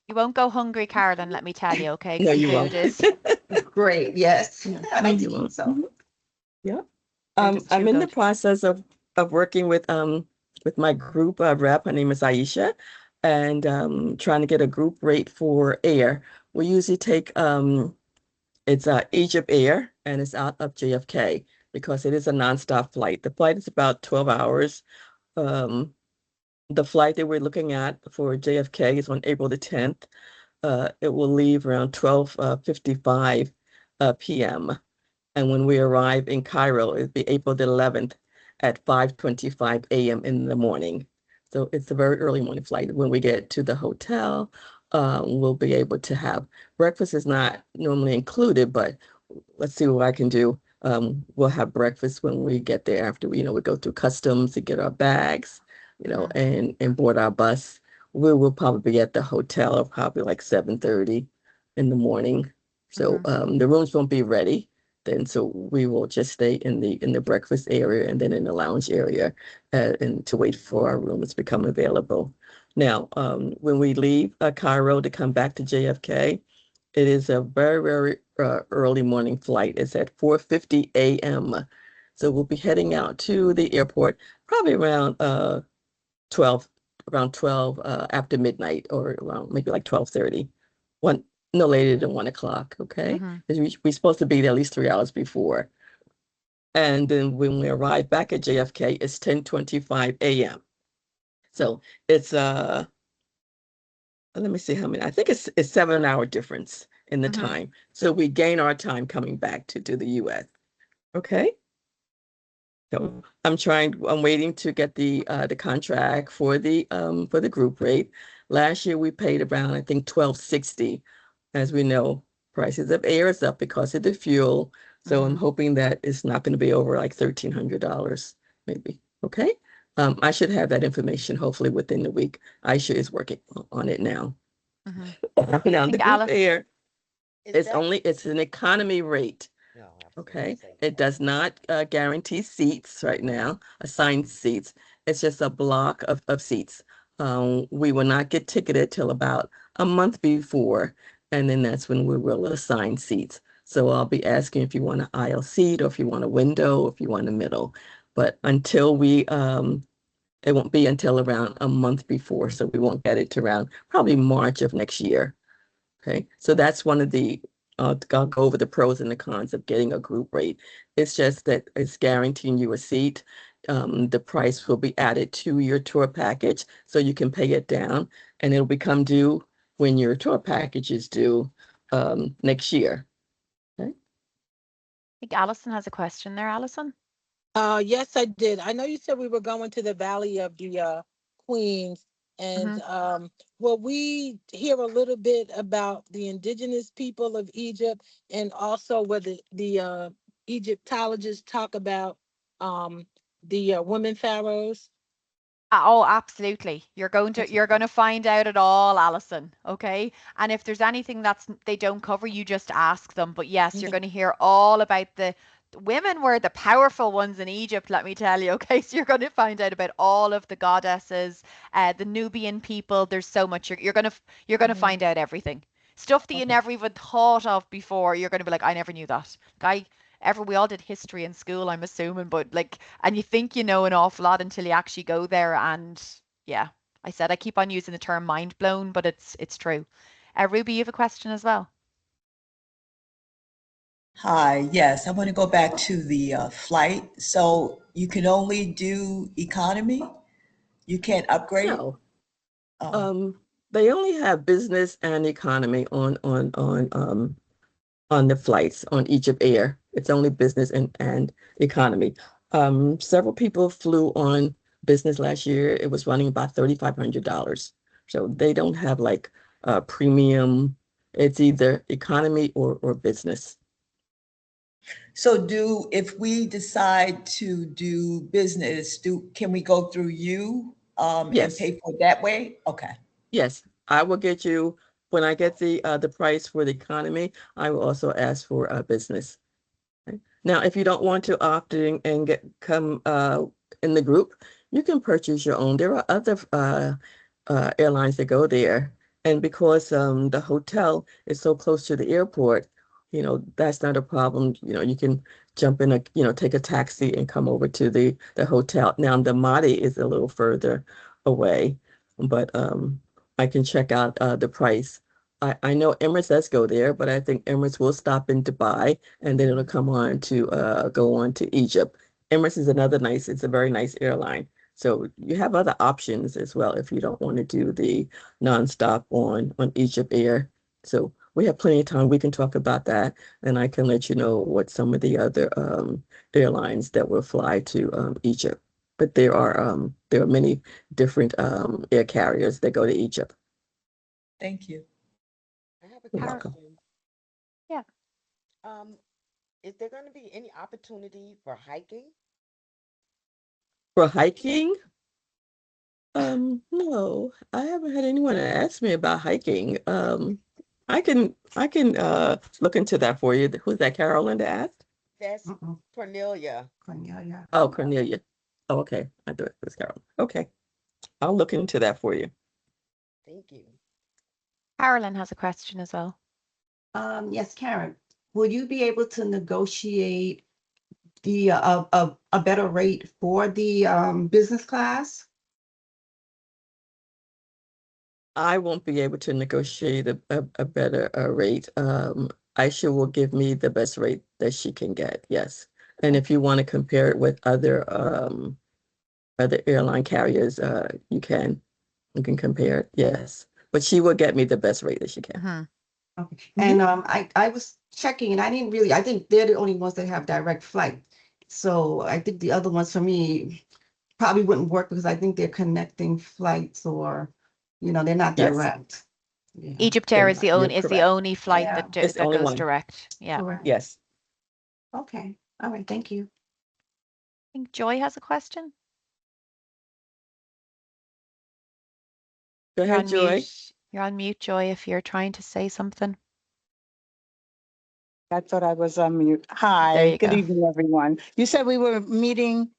Speaker 2: You won't go hungry, Carolyn, let me tell you, okay?
Speaker 1: No,
Speaker 2: Because the
Speaker 1: you
Speaker 2: food
Speaker 1: won't.
Speaker 2: is
Speaker 3: Great, yes.
Speaker 1: No,
Speaker 3: I
Speaker 1: no,
Speaker 3: like
Speaker 1: you
Speaker 3: to eat,
Speaker 1: won't.
Speaker 3: so
Speaker 1: Mhm. Yeah.
Speaker 2: they're just
Speaker 1: I'm
Speaker 2: too
Speaker 1: in the
Speaker 2: good.
Speaker 1: process of working with my group rep. Her name is Aisha, and trying to get a group rate for air. We usually take it's Egypt Air, and it's out of JFK because it is a nonstop flight. The flight is about 12 hours. Um, the flight that we're looking at for JFK is on April the 10th. It will leave around 12:55 p.m. And when we arrive in Cairo, it'll be April the 11th at 5:25 a.m. in the morning. So it's a very early morning flight. When we get to the hotel, we'll be able to have breakfast is not normally included, but let's see what I can do. We'll have breakfast when we get there after we go through customs to get our bags,
Speaker 2: Hmm.
Speaker 1: and board our bus. We will probably be at the hotel probably like 7:30 in the morning. So
Speaker 2: Hmm.
Speaker 1: the rooms won't be ready then, so we will just stay in the breakfast area and then in the lounge area and to wait for our rooms to become available. Now, when we leave Cairo to come back to JFK, it is a very, very early morning flight. It's at 4:50 a.m. So we'll be heading out to the airport probably around 12 around 12 after midnight, or around maybe like 12:30. One No later than 1 o'clock, okay?
Speaker 2: Mm-hmm.
Speaker 1: 'Cause we're supposed to be there at least 3 hours before. And then when we arrive back at JFK, it's 10:25 a.m. So it's let me see how many. I think it's 7 hour difference in the
Speaker 2: Mm-hmm.
Speaker 1: time. So we gain our time coming back to the US. Okay. So I'm waiting to get the contract for the group rate. Last year we paid around, I think, 1260. As we know, prices of air is up because of the fuel. So I'm
Speaker 2: Mm-hmm.
Speaker 1: hoping that it's not going to be over like $1,300, maybe. Okay. I should have that information hopefully within the week. Aisha is working on it now.
Speaker 2: Mm-hmm. I
Speaker 1: Now the
Speaker 2: think
Speaker 1: group
Speaker 2: Alice.
Speaker 1: air,
Speaker 4: Is that?
Speaker 1: it's an economy rate.
Speaker 4: No, I was going to
Speaker 1: Okay,
Speaker 4: say
Speaker 1: it
Speaker 4: that.
Speaker 1: does not guarantee seats right now, assigned seats. It's just a block of seats. We will not get ticketed till about a month before, and then that's when we will assign seats. So I'll be asking if you want an aisle seat, or if you want a window, or if you want a middle. But it won't be until around a month before, so we won't get it to around probably March of next year. Okay, so that's one of the, I'll go over the pros and the cons of getting a group rate. It's just that it's guaranteeing you a seat. The price will be added to your tour package, so you can pay it down, and it'll become due when your tour package is due next year. Okay.
Speaker 2: I think Alison has a question there, Alison.
Speaker 5: Yes, I did. I know you said we were going to the Valley of the Queens, and
Speaker 2: Mm-hmm.
Speaker 5: will we hear a little bit about the indigenous people of Egypt, and also where the Egyptologists talk about um, the women pharaohs?
Speaker 2: Oh, absolutely. You're going to find out it all, Alison. Okay. And if there's anything they don't cover, you just ask them. But yes, you're
Speaker 5: Okay.
Speaker 2: going to hear all about the women were the powerful ones in Egypt, let me tell you. Okay. So you're going to find out about all of the goddesses, the Nubian people. There's so much. You're going to
Speaker 5: Mhm.
Speaker 2: find out everything. Stuff that you
Speaker 5: Okay.
Speaker 2: never even thought of before. You're going to be like, I never knew that. Like, we all did history in school, I'm assuming, but like, and you think you know an awful lot until you actually go there. And yeah, I keep on using the term mind blown, but it's true. Ruby, you have a question as well.
Speaker 6: Hi, yes, I want to go back to the flight. So you can only do economy? You can't upgrade?
Speaker 1: No,
Speaker 6: Oh,
Speaker 1: um, they only have business and economy on the flights on Egypt Air. It's only business and economy. Several people flew on business last year. It was running about $3,500. So they don't have like a premium. It's either economy or business.
Speaker 6: so if we decide to do business, can we go through you and
Speaker 1: Yes,
Speaker 6: pay for it that way? Okay.
Speaker 1: yes. I will get you when I get the price for the economy. I will also ask for business. Okay. Now, if you don't want to opt in and come in the group, you can purchase your own. There are other airlines that go there, and because the hotel is so close to the airport, that's not a problem. You can jump in take a taxi and come over to the hotel. Now, the Madi is a little further away, but I can check out the price. I know Emirates does go there, but I think Emirates will stop in Dubai and then it'll
Speaker 2: Mhm.
Speaker 1: come on to go on to Egypt. Emirates is it's a very nice airline. So you have other options as well if you don't want to do the nonstop on Egypt Air. So we have plenty of time. We can talk about that, and I can let you know what some of the other airlines that will fly to Egypt. But there are many different air carriers that go to Egypt.
Speaker 6: Thank you.
Speaker 4: I have a
Speaker 1: You're
Speaker 2: Har-
Speaker 1: welcome.
Speaker 4: question.
Speaker 2: yeah.
Speaker 4: Um, is there going to be any opportunity for hiking?
Speaker 1: For hiking, no, I haven't had anyone ask me about hiking. I can look into that for you. Who's that, Carolyn that asked?
Speaker 4: That's
Speaker 3: Mm-mm.
Speaker 4: Cornelia.
Speaker 3: Cornelia.
Speaker 1: Oh, Cornelia. Oh, okay. I thought it was Carolyn. Okay. I'll look into that for you.
Speaker 4: Thank you.
Speaker 2: Carolyn has a question as well.
Speaker 3: Yes, Karen, will you be able to negotiate the a better rate for the business class?
Speaker 1: I won't be able to negotiate a better rate. Aisha will give me the best rate that she can get, yes. And if you want to compare it with other airline carriers, you can compare it, yes. But she will get me the best rate that she can.
Speaker 2: Mhm.
Speaker 3: Okay.
Speaker 1: Mhm.
Speaker 3: And I was checking and I think they're the only ones that have direct flight. So I think the other ones for me probably wouldn't work because I think they're connecting flights or, they're not
Speaker 1: Yes,
Speaker 3: direct. Yeah.
Speaker 2: Egypt
Speaker 1: they're
Speaker 2: Air
Speaker 1: not. You're
Speaker 2: is the
Speaker 1: correct.
Speaker 2: only flight
Speaker 3: Yeah.
Speaker 2: that
Speaker 1: It's the
Speaker 2: that
Speaker 1: only
Speaker 2: goes
Speaker 1: one.
Speaker 2: direct. Yeah. I
Speaker 3: Correct.
Speaker 1: Yes.
Speaker 3: Okay. All right. Thank you.
Speaker 2: think Joy has a question.
Speaker 1: Go
Speaker 2: You're
Speaker 1: ahead,
Speaker 2: on
Speaker 1: Joy.
Speaker 2: mute. You're on mute, Joy, if you're trying to say something.
Speaker 7: I thought I was on mute.
Speaker 2: There
Speaker 7: Hi,
Speaker 2: you
Speaker 7: good
Speaker 2: go.
Speaker 7: evening, everyone. You said we were meeting,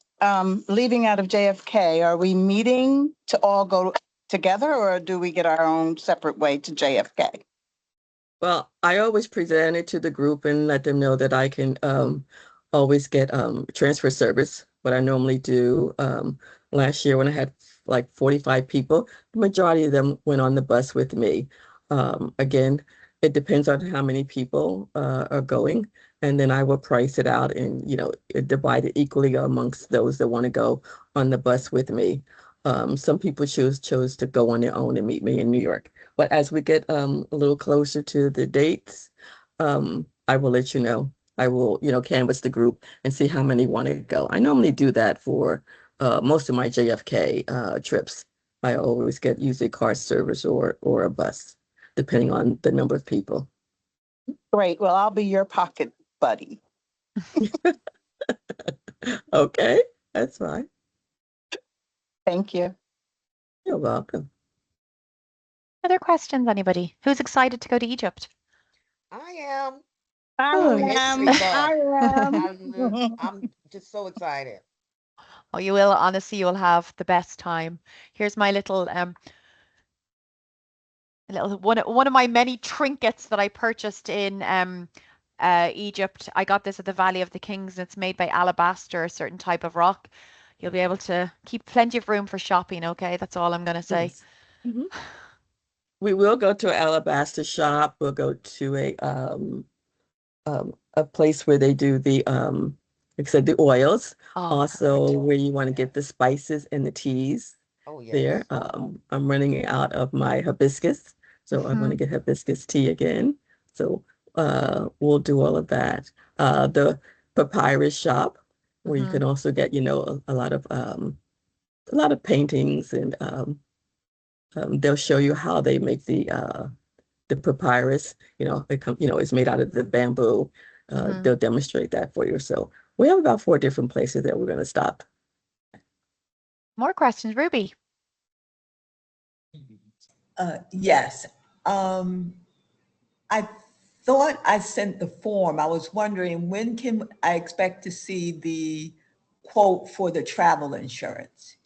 Speaker 7: leaving out of JFK. Are we meeting to all go together or do we get our own separate way to JFK?
Speaker 1: Well, I always present it to the group and let them know that I can always get transfer service. What I normally do last year when I had like 45 people, the majority of them went on the bus with me. Again, it depends on how many people are going, and then I will price it out and divide it equally amongst those that want to go on the bus with me. Some people chose to go on their own and meet me in New York. But as we get a little closer to the dates, I will let you know. I will, canvass the group and see how many want to go. I normally do that for most of my JFK trips. I always get usually car service or a bus, depending on the number of people.
Speaker 7: Great, well, I'll be your pocket buddy.
Speaker 1: Okay, that's fine.
Speaker 7: Thank you.
Speaker 1: You're welcome.
Speaker 2: Other questions, anybody? Who's excited to go to Egypt?
Speaker 4: I am.
Speaker 7: I
Speaker 4: I'm a
Speaker 2: Oh,
Speaker 4: history
Speaker 7: am,
Speaker 4: buff.
Speaker 7: I am.
Speaker 4: I'm just so excited.
Speaker 2: oh, you will, honestly, you will have the best time. Here's my little one of my many trinkets that I purchased in Egypt. I got this at the Valley of the Kings, and it's made by alabaster, a certain type of rock. You'll be able to keep plenty of room for shopping, okay? That's all I'm gonna say.
Speaker 1: Yes. Mhm. We will go to an alabaster shop. We'll go to a place where they do like I said, the oils,
Speaker 2: Oh,
Speaker 1: also
Speaker 2: perfect.
Speaker 1: where you want to get the spices and the teas
Speaker 4: Oh,
Speaker 1: there.
Speaker 4: yes.
Speaker 1: I'm running out of my hibiscus, so I want
Speaker 2: Hmm.
Speaker 1: to get hibiscus tea again. So we'll do all of that. The papyrus shop, where you
Speaker 2: Hmm.
Speaker 1: can also get, a lot of paintings and they'll show you how they make the papyrus, it's made out of the bamboo.
Speaker 2: Hmm.
Speaker 1: They'll demonstrate that for you. So we have about 4 different places that we're going to stop.
Speaker 2: More questions, Ruby.
Speaker 6: Yes. Um, I thought I sent the form. I was wondering, when can I expect to see the quote for the travel insurance?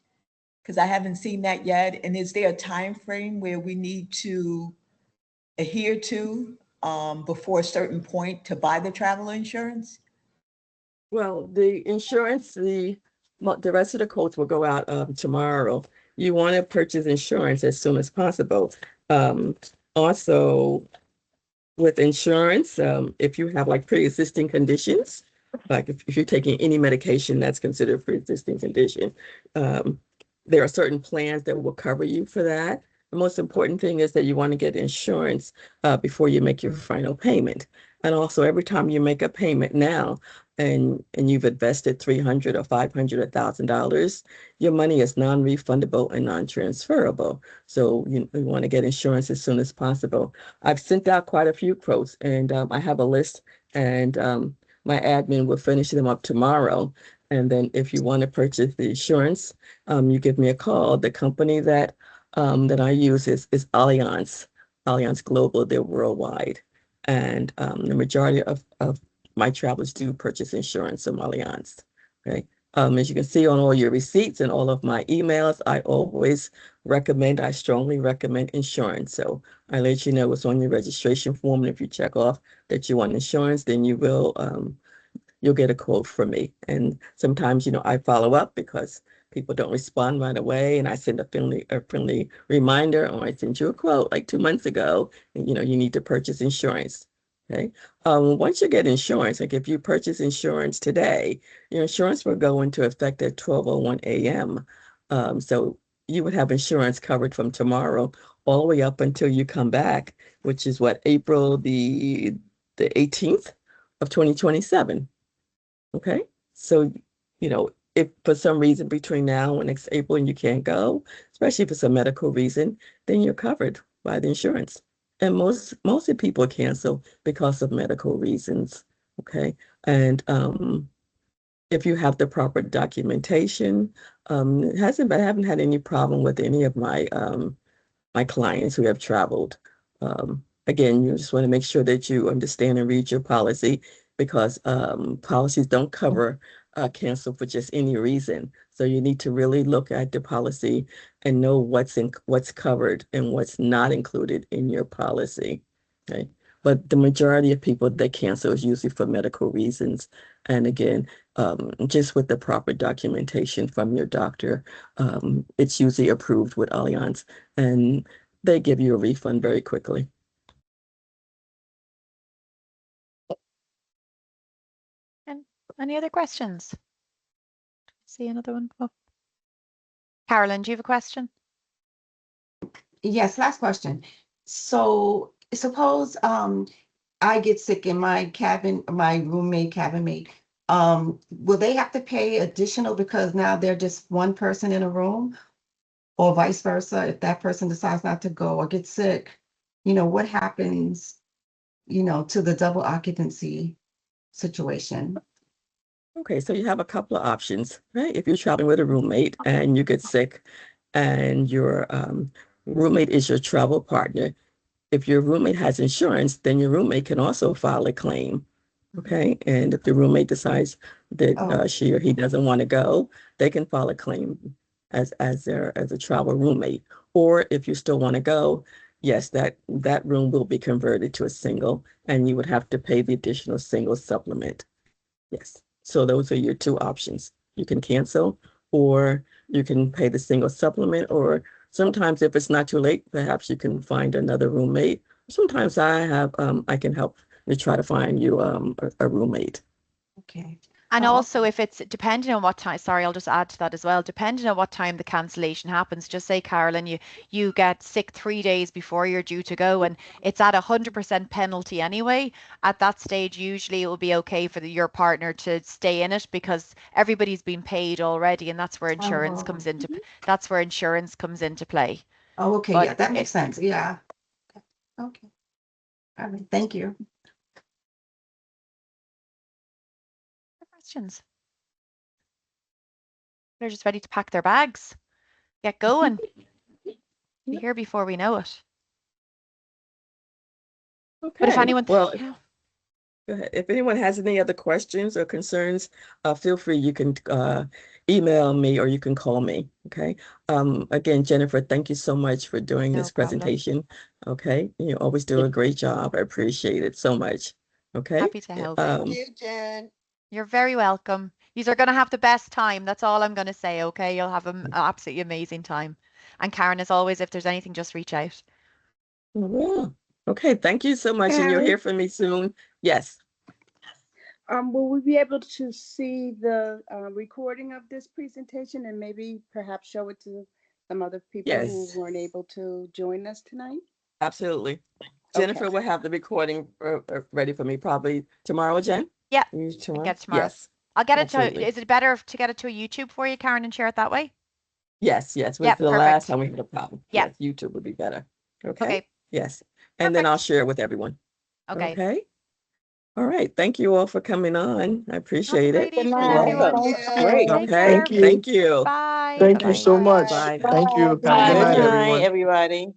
Speaker 6: Because I haven't seen that yet. And is there a time frame where we need to adhere to before a certain point to buy the travel insurance?
Speaker 1: Well, the insurance, the rest of the quotes will go out tomorrow. You want to purchase insurance as soon as possible. Um, Also, with insurance, if you have like pre-existing conditions, like if you're taking any medication that's considered pre-existing condition, um, there are certain plans that will cover you for that. The most important thing is that you want to get insurance before you make your final payment. And also, every time you make a payment now, and you've invested 300 or 500 or $1,000, your money is non-refundable and non-transferable. So you want to get insurance as soon as possible. I've sent out quite a few quotes, and I have a list, and my admin will finish them up tomorrow. And then if you want to purchase the insurance, you give me a call. The company that I use is Allianz, Allianz Global. They're worldwide, and the majority of my travelers do purchase insurance from Allianz. Okay. As you can see on all your receipts and all of my emails, I strongly recommend insurance. So I let you know what's on your registration form. And if you check off that you want insurance, then you'll get a quote from me. And sometimes, I follow up because people don't respond right away, and I send a friendly reminder, or I sent you a quote like 2 months ago, and you need to purchase insurance. Okay. Once you get insurance, like if you purchase insurance today, your insurance will go into effect at 12:01 a.m. So you would have insurance covered from tomorrow all the way up until you come back, which is what, April the 18th of 2027. Okay. So, if for some reason between now and next April and you can't go, especially if it's a medical reason, then you're covered by the insurance. And most of people cancel because of medical reasons. Okay. And if you have the proper documentation, I haven't had any problem with any of my clients who have traveled. Again, you just want to make sure that you understand and read your policy, because policies don't cover cancel for just any reason. So you need to really look at the policy and know what's covered and what's not included in your policy. Okay. But the majority of people that cancel is usually for medical reasons. And again, just with the proper documentation from your doctor, it's usually approved with Allianz, and they give you a refund very quickly.
Speaker 2: And any other questions? See another one? Oh. Carolyn, do you have a question?
Speaker 3: Yes, last question. So suppose I get sick in my roommate, cabin mate, will they have to pay additional because now they're just one person in a room? Or vice versa, if that person decides not to go or get sick, what happens, to the double occupancy situation?
Speaker 1: Okay, so you have a couple of options, right? If you're traveling with a roommate and you get sick and your roommate is your travel partner, if your roommate has insurance, then your roommate can also file a claim. Okay. And if the roommate decides that
Speaker 3: Oh,
Speaker 1: she or he doesn't want to go, they can file a claim as a travel roommate. Or if you still want to go, yes, that room will be converted to a single, and you would have to pay the additional single supplement. Yes. So those are your two options. You can cancel, or you can pay the single supplement, or sometimes if it's not too late, perhaps you can find another roommate. Sometimes I can help to try to find you a roommate.
Speaker 3: okay.
Speaker 2: And
Speaker 3: Oh,
Speaker 2: also, if it's depending on what time, sorry, I'll just add to that as well. Depending on what time the cancellation happens, just say, Carolyn, you get sick 3 days before you're due to go, and it's at 100% penalty anyway. At that stage, usually it will be okay for your partner to stay in it because everybody's been paid already, and
Speaker 3: oh,
Speaker 2: that's where insurance comes into play.
Speaker 3: oh, okay,
Speaker 2: But
Speaker 3: yeah, that makes sense. Yeah. Okay. All right. Thank you.
Speaker 2: questions, they're just ready to pack their bags, get going, be here before we know it. But if
Speaker 1: Okay.
Speaker 2: anyone,
Speaker 1: Well,
Speaker 2: yeah.
Speaker 1: go ahead. If anyone has any other questions or concerns, feel free. You can email me or you can call me. Okay. Again, Jennifer, thank you so much for doing
Speaker 2: No
Speaker 1: this
Speaker 2: problem.
Speaker 1: presentation. Okay. You always do a great job. I appreciate it so much. Okay.
Speaker 2: Happy to
Speaker 1: Yeah,
Speaker 2: help.
Speaker 4: Thank you, Jen.
Speaker 2: You're very welcome. You are going to have the best time. That's all I'm going to say. Okay. You'll have an absolutely amazing time. And Karen, as always, if there's anything, just reach out.
Speaker 1: yeah. Okay. Thank you so much. And you'll
Speaker 8: Karen,
Speaker 1: hear from me soon. Yes.
Speaker 8: will we be able to see the recording of this presentation and maybe perhaps show it to some other people who
Speaker 1: Yes.
Speaker 8: weren't able to join us tonight?
Speaker 1: Absolutely.
Speaker 8: Okay.
Speaker 1: Jennifer will have the recording ready for me probably tomorrow, Jen?
Speaker 2: Yeah. I
Speaker 1: Tomorrow?
Speaker 2: get it tomorrow.
Speaker 1: Yes.
Speaker 2: I'll get it
Speaker 1: Absolutely.
Speaker 2: is it better to get it to a YouTube for you, Karen, and share it that way?
Speaker 1: Yes, yes.
Speaker 2: Yeah,
Speaker 1: Was the last
Speaker 2: perfect.
Speaker 1: time we had a problem.
Speaker 2: Yeah.
Speaker 1: Yes, YouTube would be better. Okay.
Speaker 2: Okay.
Speaker 1: Yes. And then I'll
Speaker 2: Perfect.
Speaker 1: share it with everyone.
Speaker 2: Okay.
Speaker 1: Okay. All right. Thank you all for coming on. I
Speaker 2: Have a
Speaker 1: appreciate
Speaker 2: great
Speaker 1: it.
Speaker 7: Good
Speaker 2: evening,
Speaker 4: You're
Speaker 7: night.
Speaker 4: welcome,
Speaker 2: everyone.
Speaker 7: Thank
Speaker 4: Jen.
Speaker 7: you.
Speaker 2: Take
Speaker 1: Okay.
Speaker 2: care.
Speaker 9: Thank you.
Speaker 1: Thank you.
Speaker 2: Bye.
Speaker 9: Thank you
Speaker 2: Bye-bye.
Speaker 9: so
Speaker 4: Bye.
Speaker 9: much.
Speaker 1: Bye.
Speaker 9: Thank
Speaker 7: Bye.
Speaker 9: you. Have a
Speaker 7: Bye.
Speaker 9: good
Speaker 1: Thank
Speaker 9: night,
Speaker 7: Good
Speaker 1: you.
Speaker 7: night,
Speaker 9: everyone.
Speaker 7: everybody.